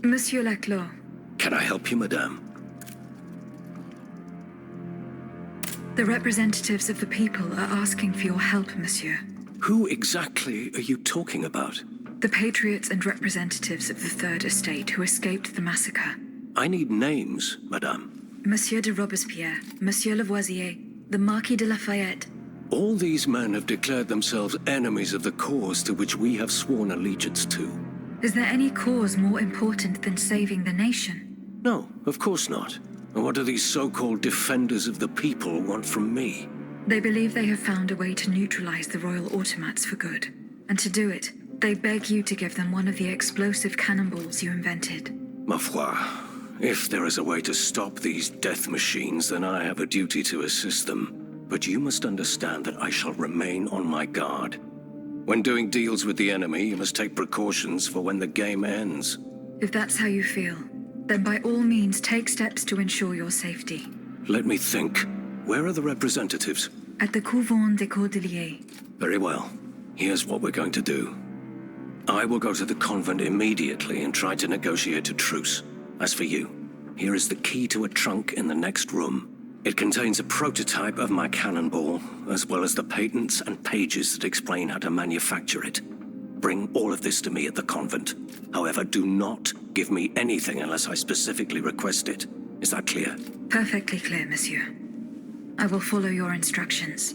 Monsieur Laclos. Can I help you, madame? The representatives of the people are asking for your help, monsieur. Who exactly are you talking about? The patriots and representatives of the Third Estate who escaped the massacre. I need names, madame. Monsieur de Robespierre, Monsieur Lavoisier, the Marquis de Lafayette. All these men have declared themselves enemies of the cause to which we have sworn allegiance to. Is there any cause more important than saving the nation? No, of course not. And what do these so-called defenders of the people want from me? They believe they have found a way to neutralize the royal automats for good. And to do it, they beg you to give them one of the explosive cannonballs you invented. Ma foi, if there is a way to stop these death machines, then I have a duty to assist them. But you must understand that I shall remain on my guard. When doing deals with the enemy, you must take precautions for when the game ends. If that's how you feel, then by all means take steps to ensure your safety. Let me think. Where are the representatives? At the Couvent des Cordeliers. Very well. Here's what we're going to do. I will go to the convent immediately and try to negotiate a truce. As for you, here is the key to a trunk in the next room. It contains a prototype of my cannonball, as well as the patents and pages that explain how to manufacture it. Bring all of this to me at the convent. However, do not give me anything unless I specifically request it. Is that clear? Perfectly clear, monsieur. I will follow your instructions.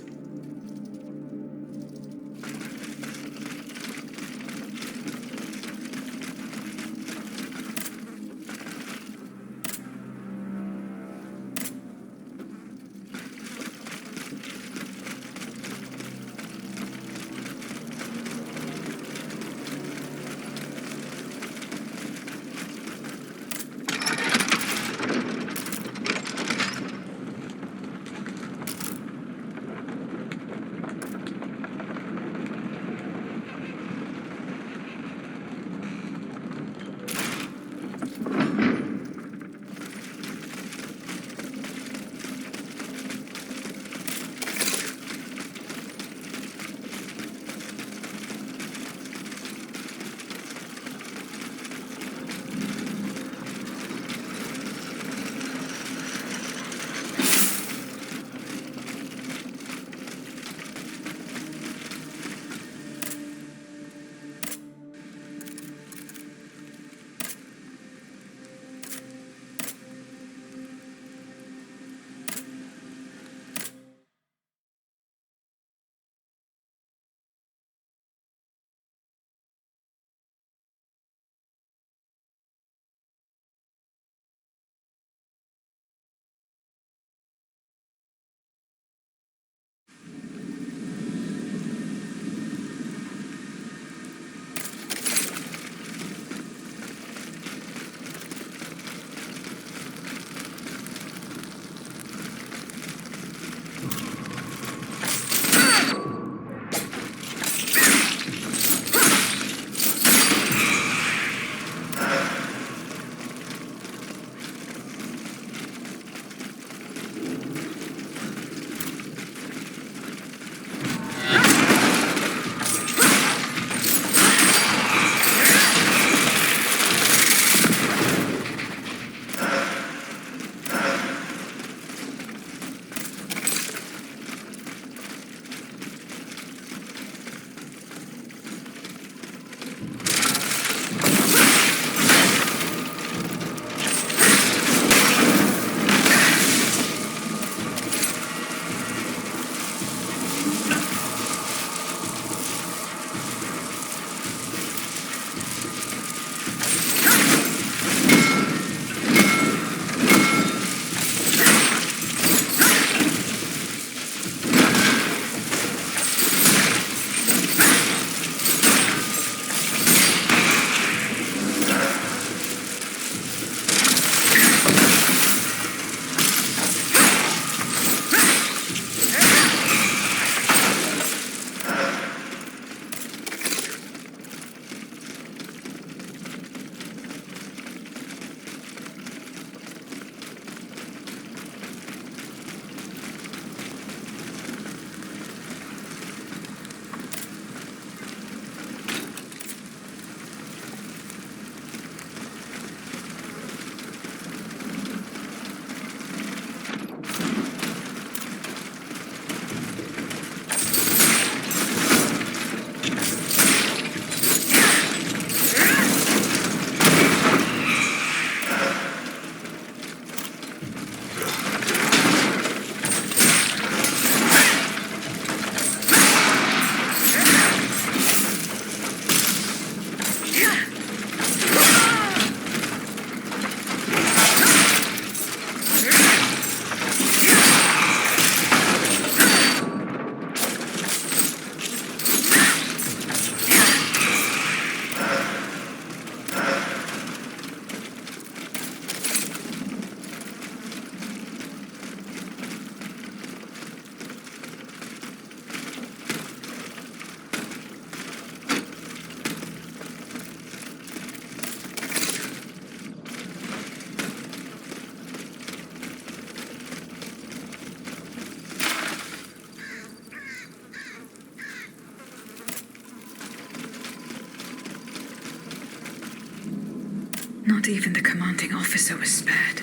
Not even the commanding officer was spared.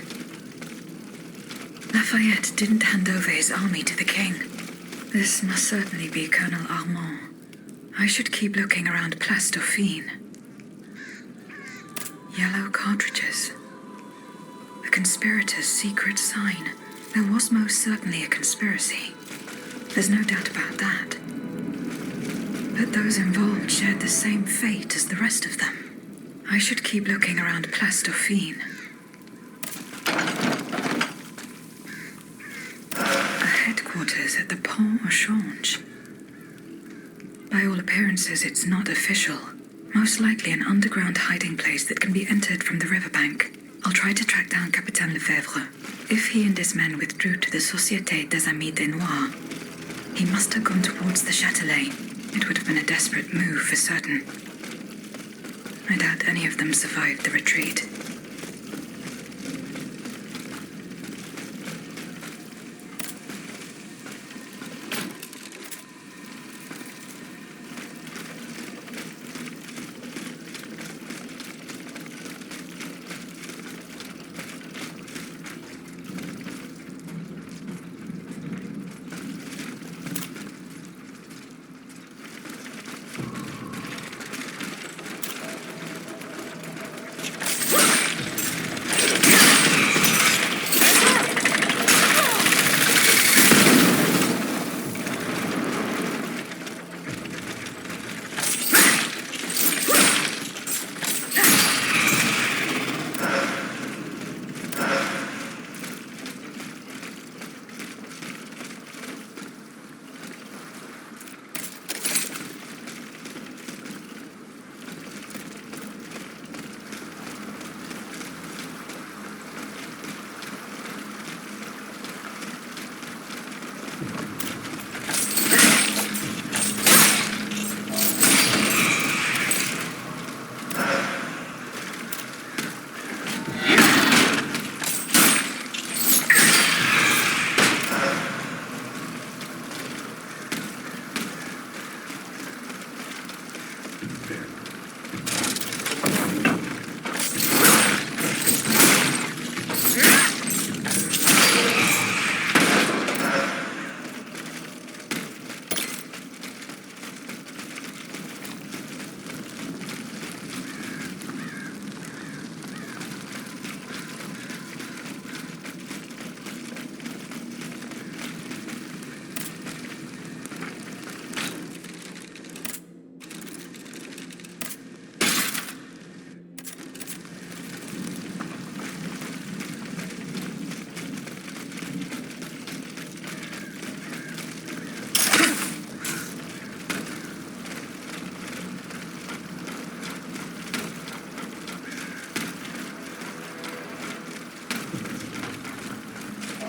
Lafayette didn't hand over his army to the king. This must certainly be Colonel Armand. I should keep looking around Place Dauphine. Yellow cartridges. A conspirator's secret sign. There was most certainly a conspiracy. There's no doubt about that. But those involved shared the same fate as the rest of them. I should keep looking around Place Dauphine. A headquarters at the Pont au Change. By all appearances, it's not official. Most likely an underground hiding place that can be entered from the riverbank. I'll try to track down Capitaine Lefebvre. If he and his men withdrew to the Société des Amis des Noirs, he must have gone towards the Châtelet. It would have been a desperate move for certain. I doubt any of them survived the retreat.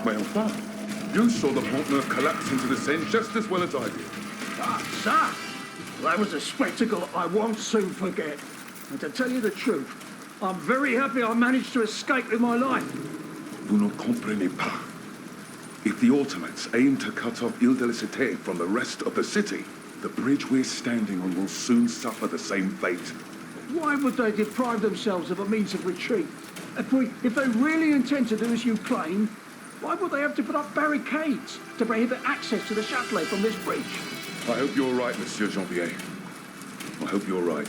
Mais enfin, you saw the Pont Neuf collapse into the Seine just as well as I did. Ah, sir! That was a spectacle I won't soon forget. And to tell you the truth, I'm very happy I managed to escape with my life. Vous ne comprenez pas. If the Ottomans aim to cut off Ile de la Cité from the rest of the city, the bridge we're standing on will soon suffer the same fate. Why would they deprive themselves of a means of retreat? If they really intend to do as you claim, why would they have to put up barricades to prohibit access to the Châtelet from this bridge? I hope you're right, Monsieur Janvier. I hope you're right.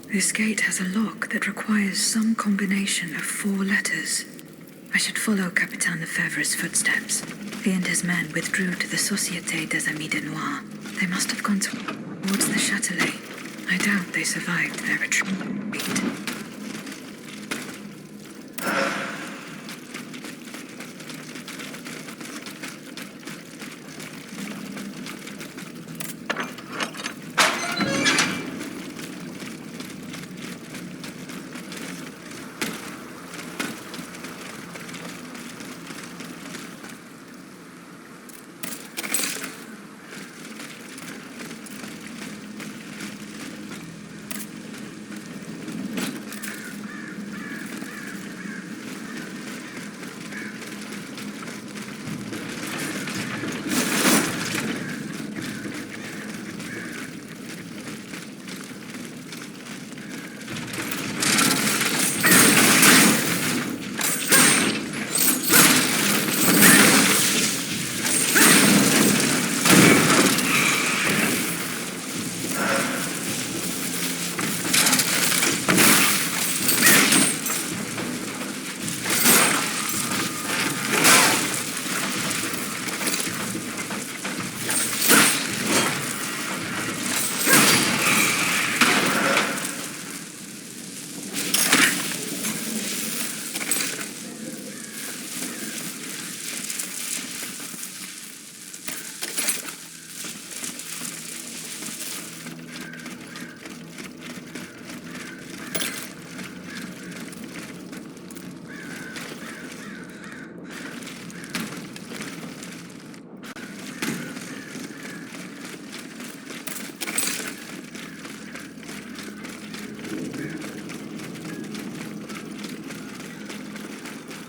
This gate has a lock that requires some combination of 4 letters. I should follow Capitaine Lefebvre's footsteps. He and his men withdrew to the Société des Amis de Noir. They must have gone towards the Châtelet. I doubt they survived their retreat.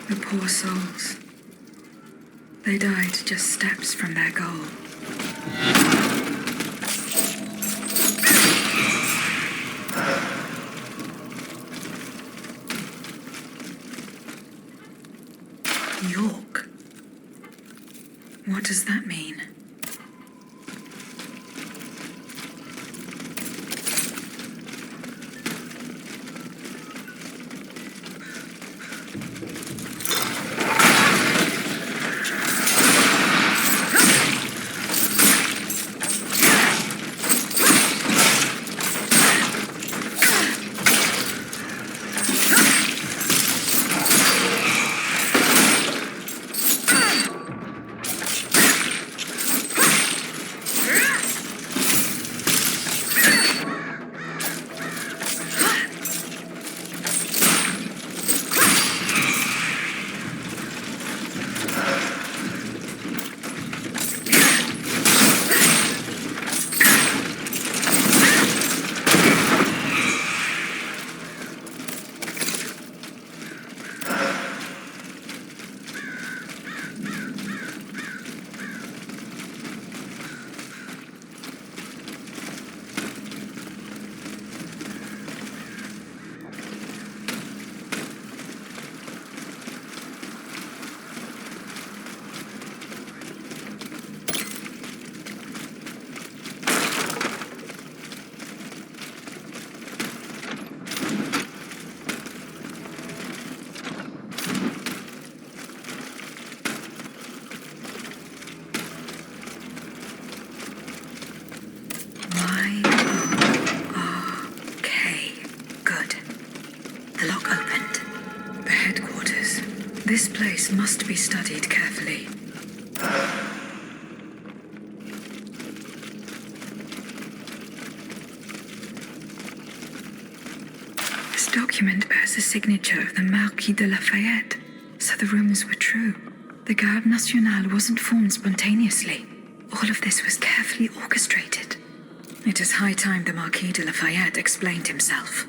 The poor souls. They died just steps from their goal. York? What does that mean? This place must be studied carefully. This document bears the signature of the Marquis de Lafayette, so the rumors were true. The Garde Nationale wasn't formed spontaneously. All of this was carefully orchestrated. It is high time the Marquis de Lafayette explained himself.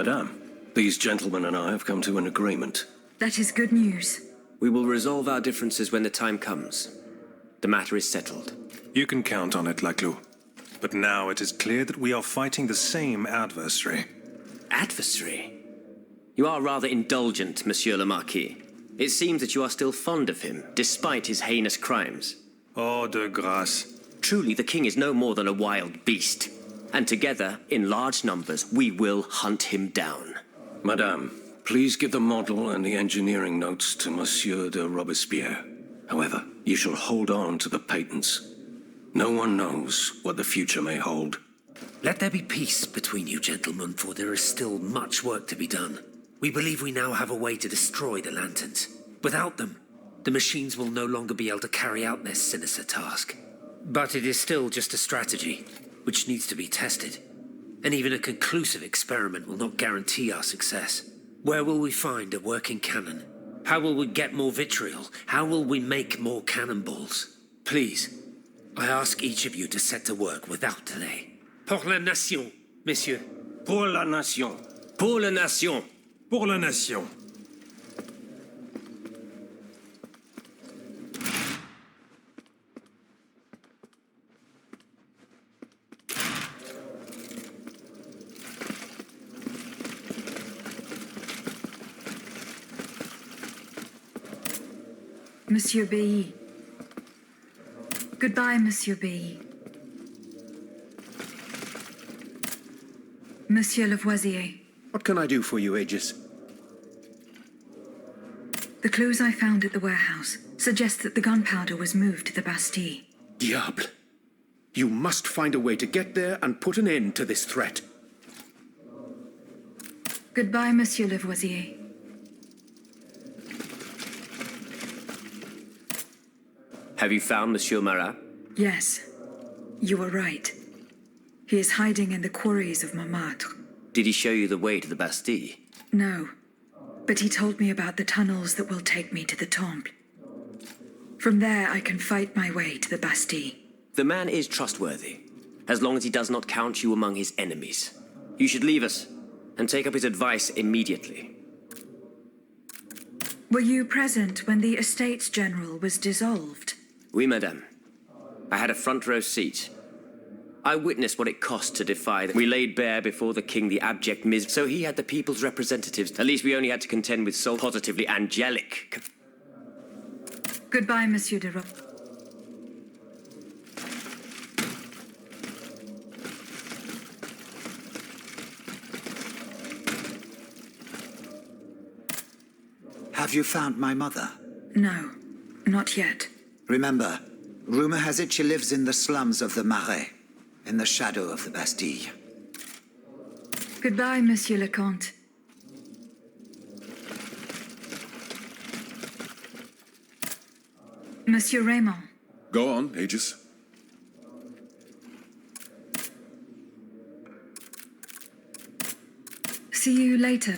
Madame, these gentlemen and I have come to an agreement. That is good news. We will resolve our differences when the time comes. The matter is settled. You can count on it, Laclos. But now it is clear that we are fighting the same adversary. Adversary? You are rather indulgent, Monsieur le Marquis. It seems that you are still fond of him, despite his heinous crimes. Oh, de grâce. Truly, the king is no more than a wild beast. And together, in large numbers, we will hunt him down. Madame, please give the model and the engineering notes to Monsieur de Robespierre. However, you shall hold on to the patents. No one knows what the future may hold. Let there be peace between you gentlemen, for there is still much work to be done. We believe we now have a way to destroy the lanterns. Without them, the machines will no longer be able to carry out their sinister task. But it is still just a strategy, which needs to be tested. And even a conclusive experiment will not guarantee our success. Where will we find a working cannon? How will we get more vitriol? How will we make more cannonballs? Please, I ask each of you to set to work without delay. Pour la nation, messieurs. Pour la nation. Pour la nation! Pour la nation. Monsieur B. Goodbye, Monsieur B. Monsieur Lavoisier. What can I do for you, Aegis? The clues I found at the warehouse suggest that the gunpowder was moved to the Bastille. Diable! You must find a way to get there and put an end to this threat. Goodbye, Monsieur Lavoisier. Have you found Monsieur Marat? Yes, you were right. He is hiding in the quarries of Montmartre. Did he show you the way to the Bastille? No, but he told me about the tunnels that will take me to the Temple. From there, I can fight my way to the Bastille. The man is trustworthy, as long as he does not count you among his enemies. You should leave us, and take up his advice immediately. Were you present when the Estates General was dissolved? Oui, madame. I had a front row seat. I witnessed what it cost to defy them. We laid bare before the king the abject misery, so he had the people's representatives. At least we only had to contend with so positively angelic. Goodbye, Monsieur de Rob. Have you found my mother? No, not yet. Remember, rumor has it she lives in the slums of the Marais, in the shadow of the Bastille. Goodbye, Monsieur le Comte. Monsieur Raymond. Go on, Aegis. See you later.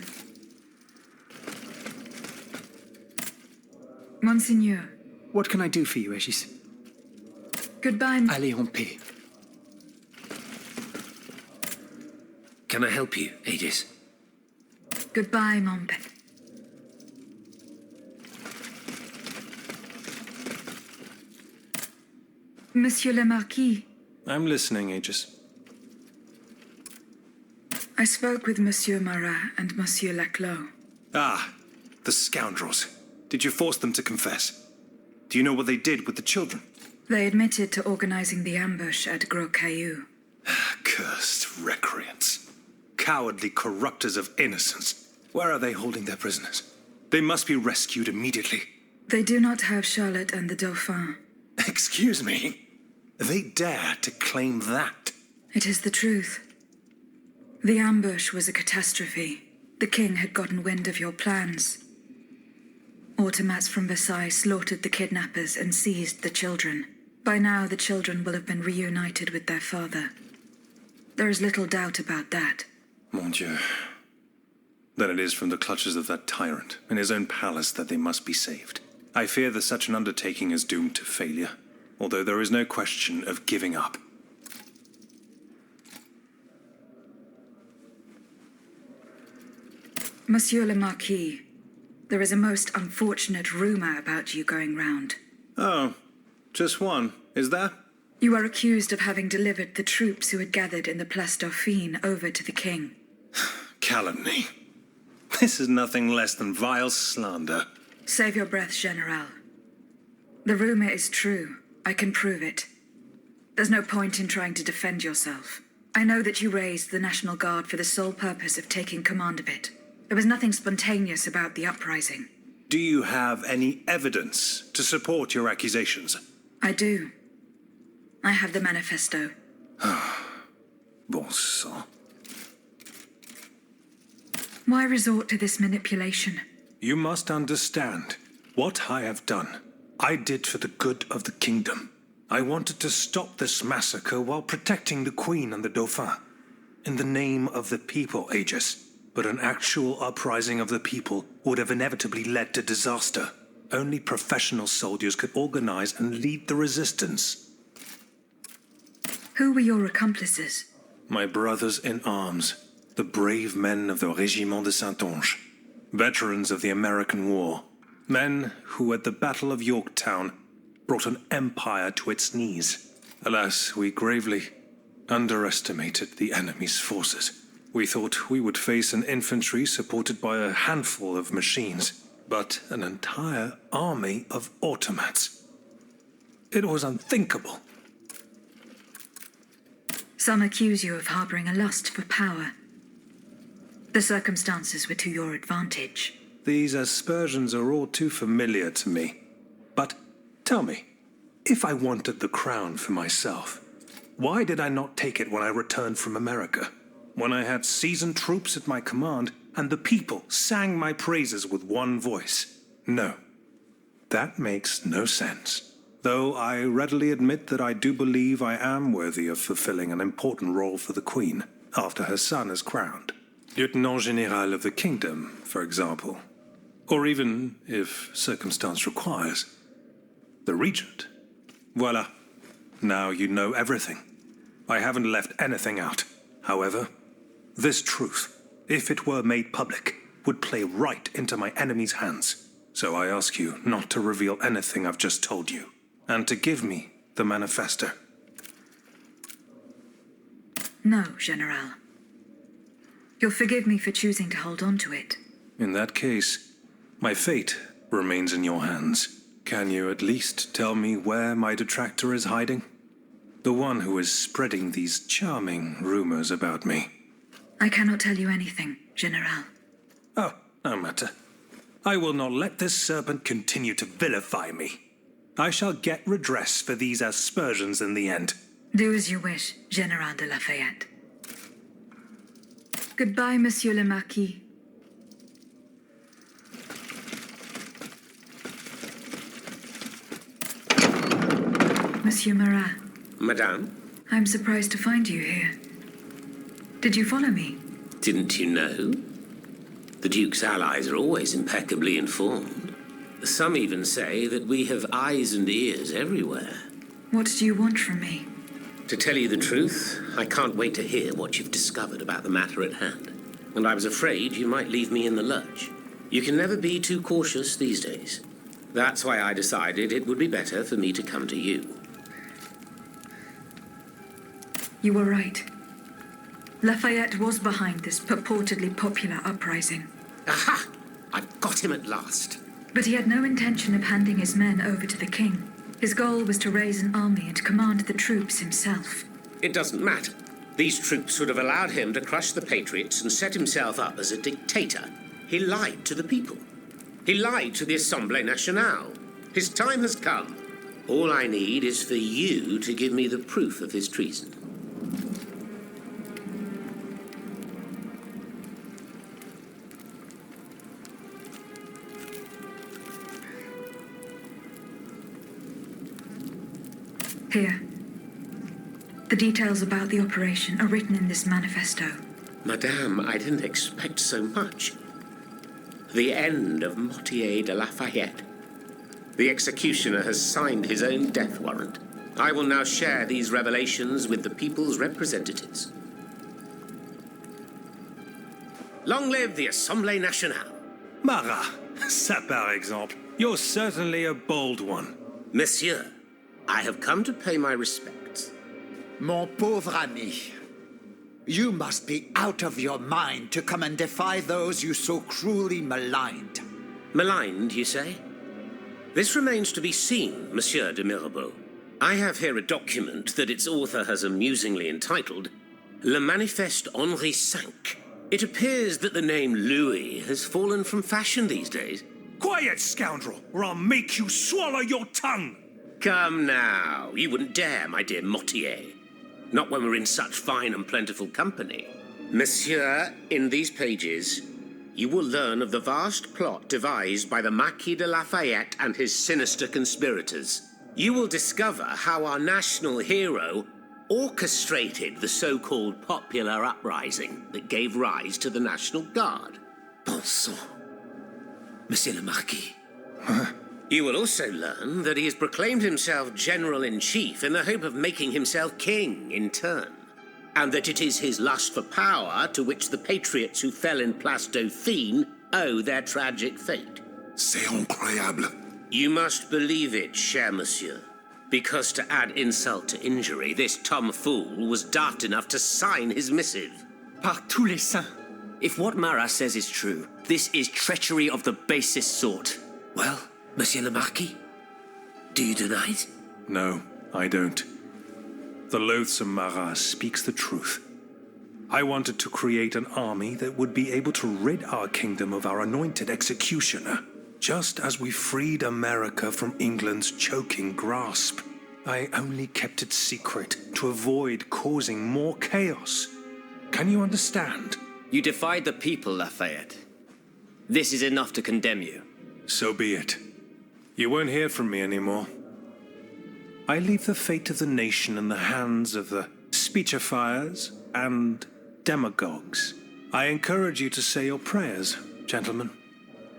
Monseigneur. What can I do for you, Aegis? Goodbye. Allez en paix. Can I help you, Aegis? Goodbye, mon père. Monsieur le Marquis. I'm listening, Aegis. I spoke with Monsieur Marat and Monsieur Laclos. Ah, the scoundrels. Did you force them to confess? Do you know what they did with the children? They admitted to organizing the ambush at Gros Caillou. Cursed recreants. Cowardly corrupters of innocence. Where are they holding their prisoners? They must be rescued immediately. They do not have Charlotte and the Dauphin. Excuse me? They dare to claim that? It is the truth. The ambush was a catastrophe. The king had gotten wind of your plans. Automats from Versailles slaughtered the kidnappers and seized the children. By now, the children will have been reunited with their father. There is little doubt about that. Mon Dieu. Then it is from the clutches of that tyrant in his own palace that they must be saved. I fear that such an undertaking is doomed to failure, although there is no question of giving up. Monsieur le Marquis, there is a most unfortunate rumor about you going round. Oh, just one, is there? You are accused of having delivered the troops who had gathered in the Place Dauphine over to the king. Calumny. This is nothing less than vile slander. Save your breath, General. The rumor is true. I can prove it. There's no point in trying to defend yourself. I know that you raised the National Guard for the sole purpose of taking command of it. There was nothing spontaneous about the uprising. Do you have any evidence to support your accusations? I do. I have the manifesto. Bon sang. Why resort to this manipulation? You must understand. What I have done, I did for the good of the kingdom. I wanted to stop this massacre while protecting the Queen and the Dauphin. In the name of the people, Aegis. But an actual uprising of the people would have inevitably led to disaster. Only professional soldiers could organize and lead the resistance. Who were your accomplices? My brothers in arms, the brave men of the Régiment de Saintonge, veterans of the American War, men who at the Battle of Yorktown brought an empire to its knees. Alas, we gravely underestimated the enemy's forces. We thought we would face an infantry supported by a handful of machines, but an entire army of automats. It was unthinkable. Some accuse you of harboring a lust for power. The circumstances were to your advantage. These aspersions are all too familiar to me. But tell me, if I wanted the crown for myself, why did I not take it when I returned from America? When I had seasoned troops at my command, and the people sang my praises with one voice. No, that makes no sense. Though I readily admit that I do believe I am worthy of fulfilling an important role for the Queen, after her son is crowned. Lieutenant General of the Kingdom, for example. Or even, if circumstance requires, the Regent. Voila. Now you know everything. I haven't left anything out. However, this truth, if it were made public, would play right into my enemy's hands. So I ask you not to reveal anything I've just told you, and to give me the manifesto. No, General. You'll forgive me for choosing to hold on to it. In that case, my fate remains in your hands. Can you at least tell me where my detractor is hiding? The one who is spreading these charming rumors about me. I cannot tell you anything, General. Oh, no matter. I will not let this serpent continue to vilify me. I shall get redress for these aspersions in the end. Do as you wish, General de Lafayette. Goodbye, Monsieur le Marquis. Monsieur Marat. Madame? I'm surprised to find you here. Did you follow me? Didn't you know? The Duke's allies are always impeccably informed. Some even say that we have eyes and ears everywhere. What do you want from me? To tell you the truth, I can't wait to hear what you've discovered about the matter at hand. And I was afraid you might leave me in the lurch. You can never be too cautious these days. That's why I decided it would be better for me to come to you. You were right. Lafayette was behind this purportedly popular uprising. Aha! I've got him at last. But he had no intention of handing his men over to the king. His goal was to raise an army and command the troops himself. It doesn't matter. These troops would have allowed him to crush the Patriots and set himself up as a dictator. He lied to the people. He lied to the Assemblée Nationale. His time has come. All I need is for you to give me the proof of his treason. Here. The details about the operation are written in this manifesto. Madame, I didn't expect so much. The end of Mortier de Lafayette. The executioner has signed his own death warrant. I will now share these revelations with the people's representatives. Long live the Assemblée Nationale. Marat, ça par exemple. You're certainly a bold one. Monsieur, I have come to pay my respects. Mon pauvre ami, you must be out of your mind to come and defy those you so cruelly maligned. Maligned, you say? This remains to be seen, Monsieur de Mirabeau. I have here a document that its author has amusingly entitled Le Manifeste Henri V. It appears that the name Louis has fallen from fashion these days. Quiet, scoundrel, or I'll make you swallow your tongue! Come now, you wouldn't dare, my dear Mortier. Not when we're in such fine and plentiful company. Monsieur, in these pages, you will learn of the vast plot devised by the Marquis de Lafayette and his sinister conspirators. You will discover how our national hero orchestrated the so-called popular uprising that gave rise to the National Guard. Bon sang. Monsieur le Marquis. You will also learn that he has proclaimed himself General-in-Chief in the hope of making himself king in turn, and that it is his lust for power to which the patriots who fell in Place Dauphine owe their tragic fate. C'est incroyable. You must believe it, cher monsieur, because to add insult to injury, this tomfool was daft enough to sign his missive. Par tous les saints. If what Marat says is true, this is treachery of the basest sort. Well, Monsieur le Marquis, do you deny it? No, I don't. The loathsome Marat speaks the truth. I wanted to create an army that would be able to rid our kingdom of our anointed executioner, just as we freed America from England's choking grasp. I only kept it secret to avoid causing more chaos. Can you understand? You defied the people, Lafayette. This is enough to condemn you. So be it. You won't hear from me anymore. I leave the fate of the nation in the hands of the speechifiers and demagogues. I encourage you to say your prayers, gentlemen,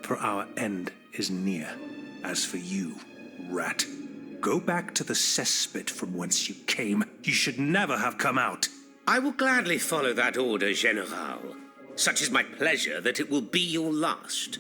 for our end is near. As for you, rat, go back to the cesspit from whence you came. You should never have come out. I will gladly follow that order, Général. Such is my pleasure that it will be your last.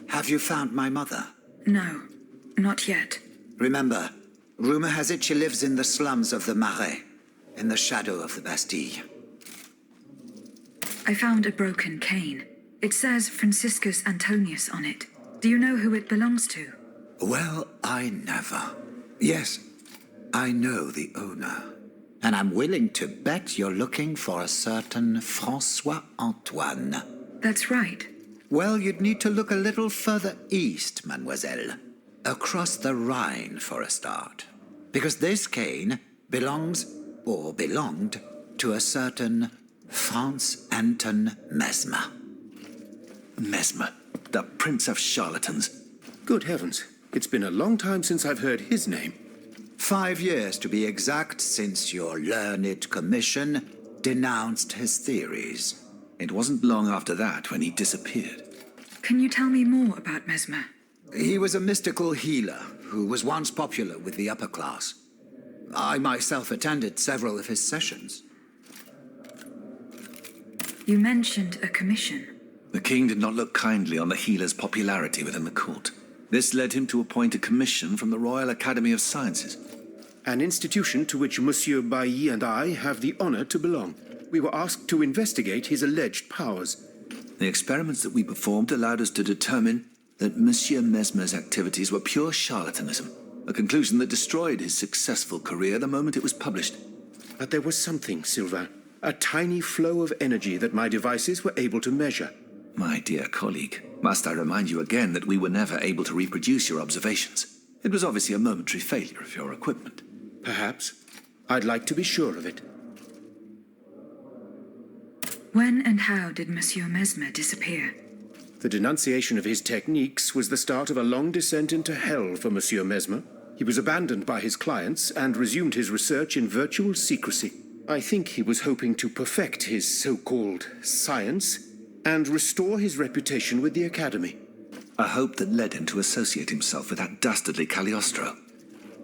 Have you found my mother? No, not yet. Remember, Rumor has it she lives in the slums of the Marais, in the shadow of the Bastille. I found a broken cane. It says Franciscus Antonius on it. Do you know who it belongs to? Well, I never. Yes, I know the owner. And I'm willing to bet you're looking for a certain François Antoine. That's right. Well, you'd need to look a little further east, mademoiselle. Across the Rhine for a start. Because this cane belongs, or belonged, to a certain Franz Anton Mesmer. Mesmer, the prince of charlatans. Good heavens, it's been a long time since I've heard his name. 5 years to be exact since your learned commission denounced his theories. It wasn't long after that when he disappeared. Can you tell me more about Mesmer? He was a mystical healer who was once popular with the upper class. I myself attended several of his sessions. You mentioned a commission. The king did not look kindly on the healer's popularity within the court. This led him to appoint a commission from the Royal Academy of Sciences. An institution to which Monsieur Bailly and I have the honor to belong. We were asked to investigate his alleged powers. The experiments that we performed allowed us to determine that Monsieur Mesmer's activities were pure charlatanism, a conclusion that destroyed his successful career the moment it was published. But there was something, Sylvain. A tiny flow of energy that my devices were able to measure. My dear colleague, must I remind you again that we were never able to reproduce your observations? It was obviously a momentary failure of your equipment. Perhaps. I'd like to be sure of it. When and how did Monsieur Mesmer disappear? The denunciation of his techniques was the start of a long descent into hell for Monsieur Mesmer. He was abandoned by his clients and resumed his research in virtual secrecy. I think he was hoping to perfect his so-called science and restore his reputation with the Academy. A hope that led him to associate himself with that dastardly Cagliostro.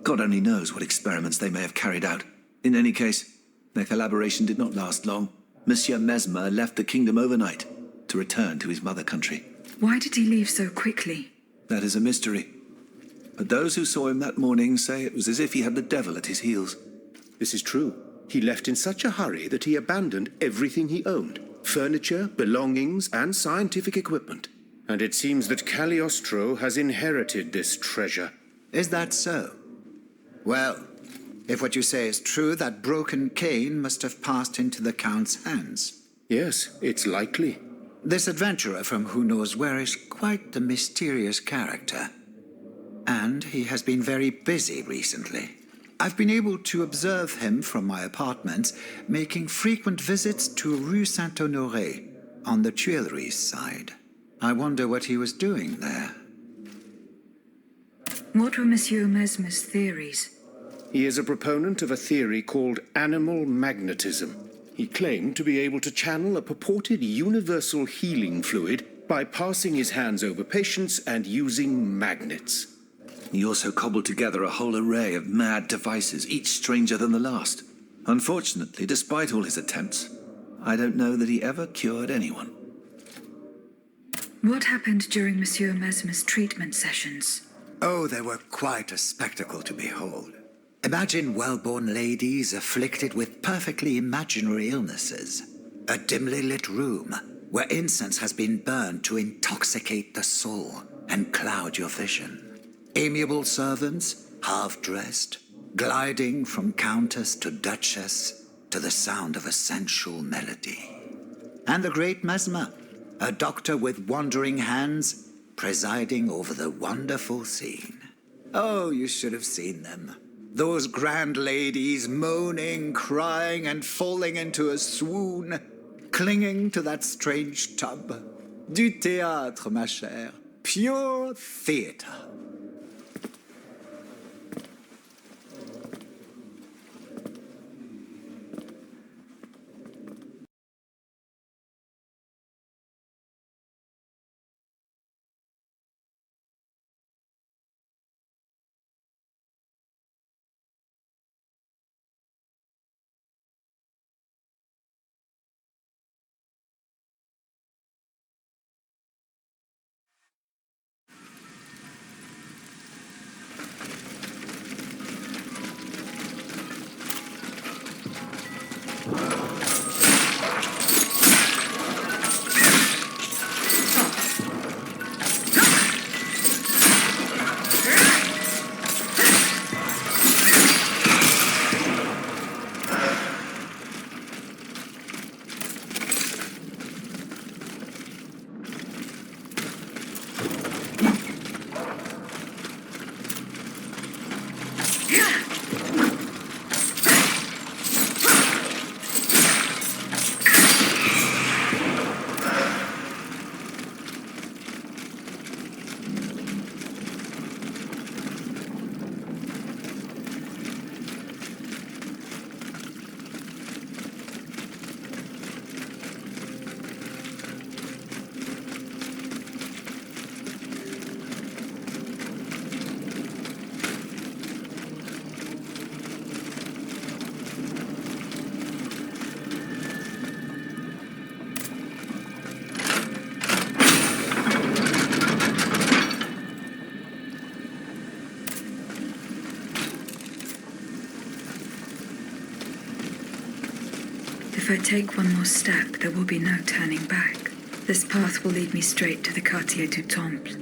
God only knows what experiments they may have carried out. In any case, their collaboration did not last long. Monsieur Mesmer left the kingdom overnight to return to his mother country. Why did he leave so quickly? That is a mystery. But those who saw him that morning say it was as if he had the devil at his heels. This is true. He left in such a hurry that he abandoned everything he owned. Furniture, belongings, and scientific equipment. And it seems that Cagliostro has inherited this treasure. Is that so? Well, if what you say is true, that broken cane must have passed into the Count's hands. Yes, it's likely. This adventurer from who knows where is quite the mysterious character. And he has been very busy recently. I've been able to observe him from my apartments, making frequent visits to Rue Saint-Honoré, on the Tuileries side. I wonder what he was doing there. What were Monsieur Mesmer's theories? He is a proponent of a theory called animal magnetism. He claimed to be able to channel a purported universal healing fluid by passing his hands over patients and using magnets. He also cobbled together a whole array of mad devices, each stranger than the last. Unfortunately, despite all his attempts, I don't know that he ever cured anyone. What happened during Monsieur Mesmer's treatment sessions? Oh, they were quite a spectacle to behold. Imagine well-born ladies afflicted with perfectly imaginary illnesses. A dimly lit room where incense has been burned to intoxicate the soul and cloud your vision. Amiable servants, half-dressed, gliding from countess to duchess to the sound of a sensual melody. And the great Mesmer, a doctor with wandering hands, presiding over the wonderful scene. Oh, you should have seen them. Those grand ladies moaning, crying, and falling into a swoon, clinging to that strange tub. Du théâtre, ma chère. Pure theatre. If I take one more step, there will be no turning back. This path will lead me straight to the Quartier du Temple.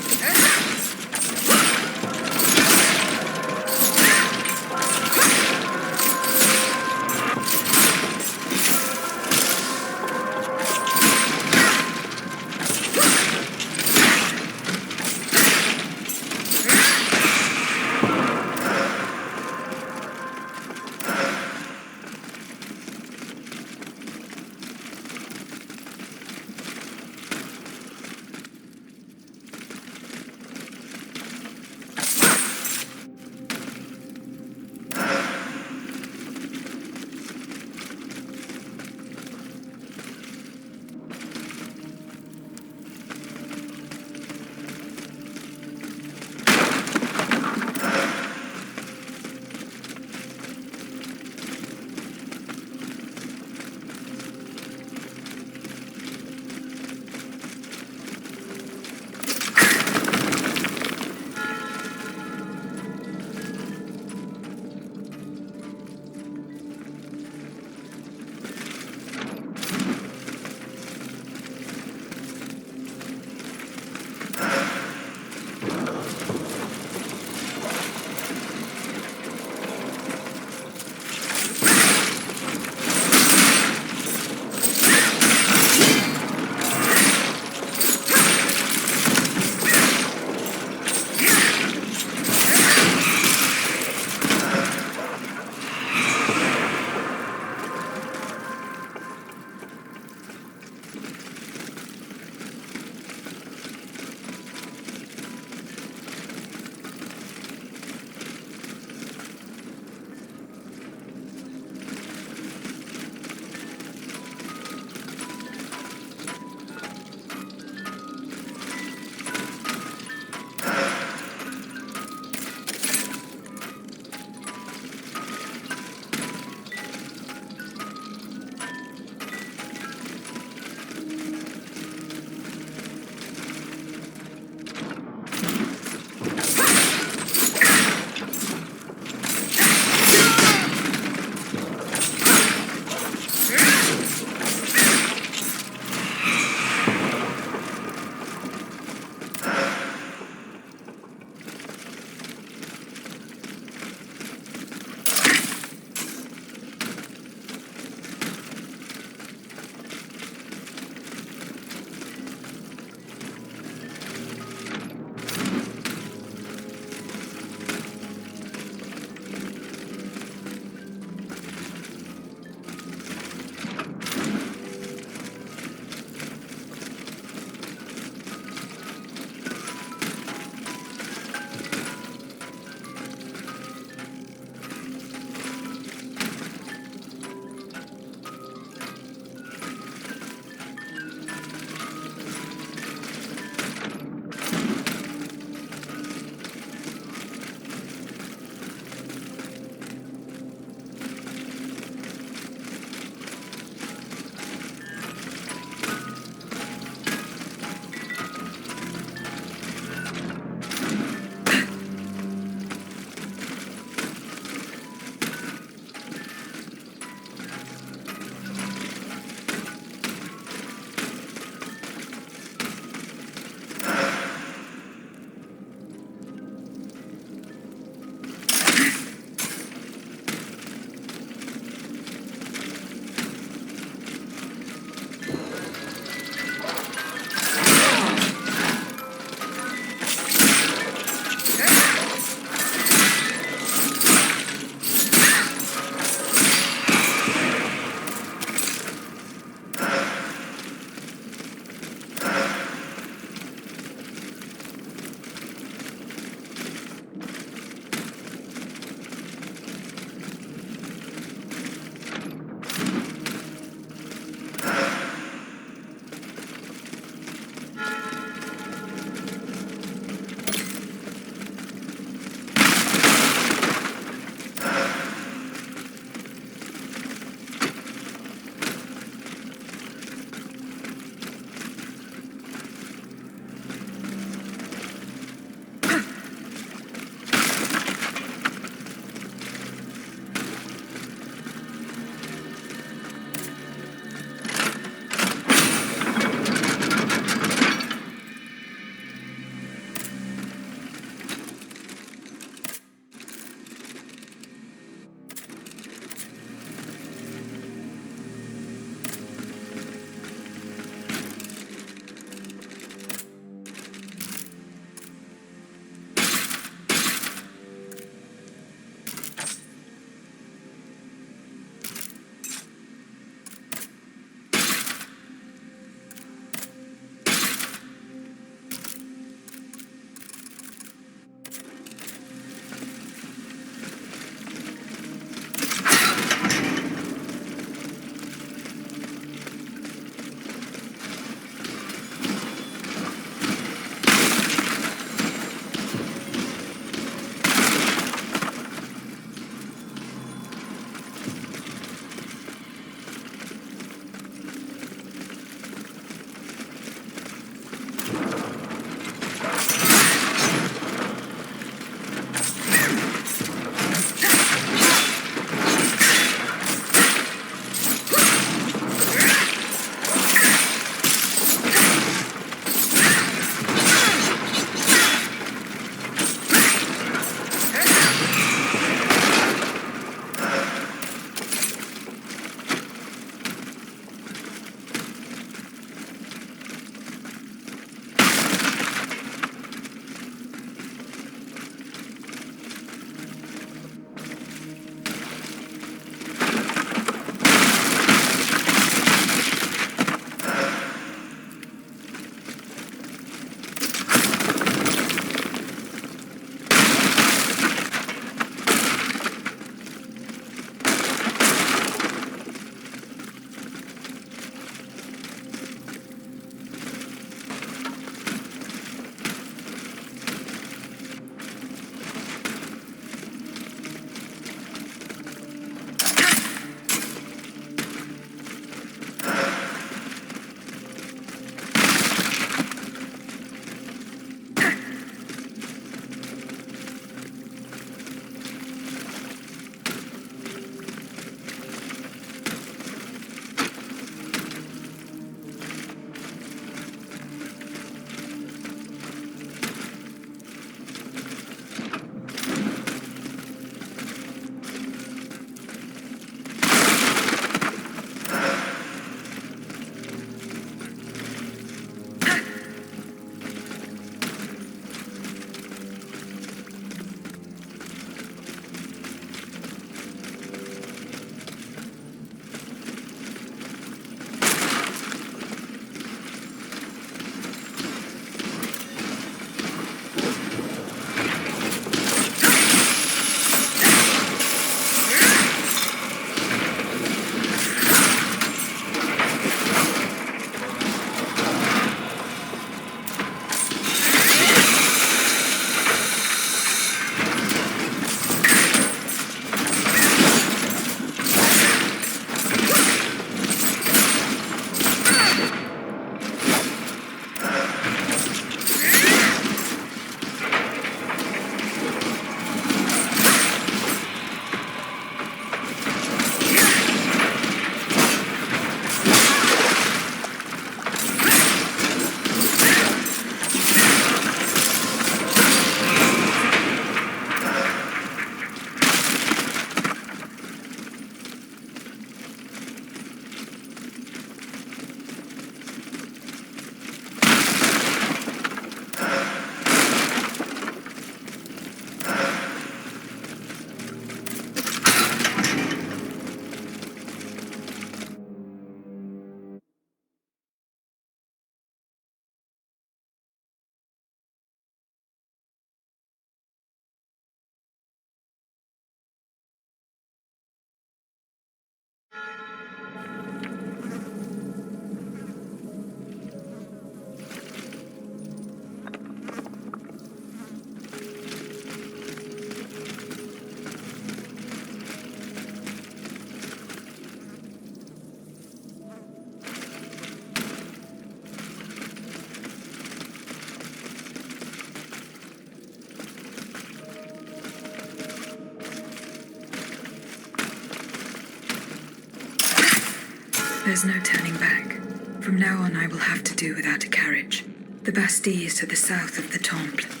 There's no turning back. From now on, I will have to do without a carriage. The Bastille is to the south of the Temple.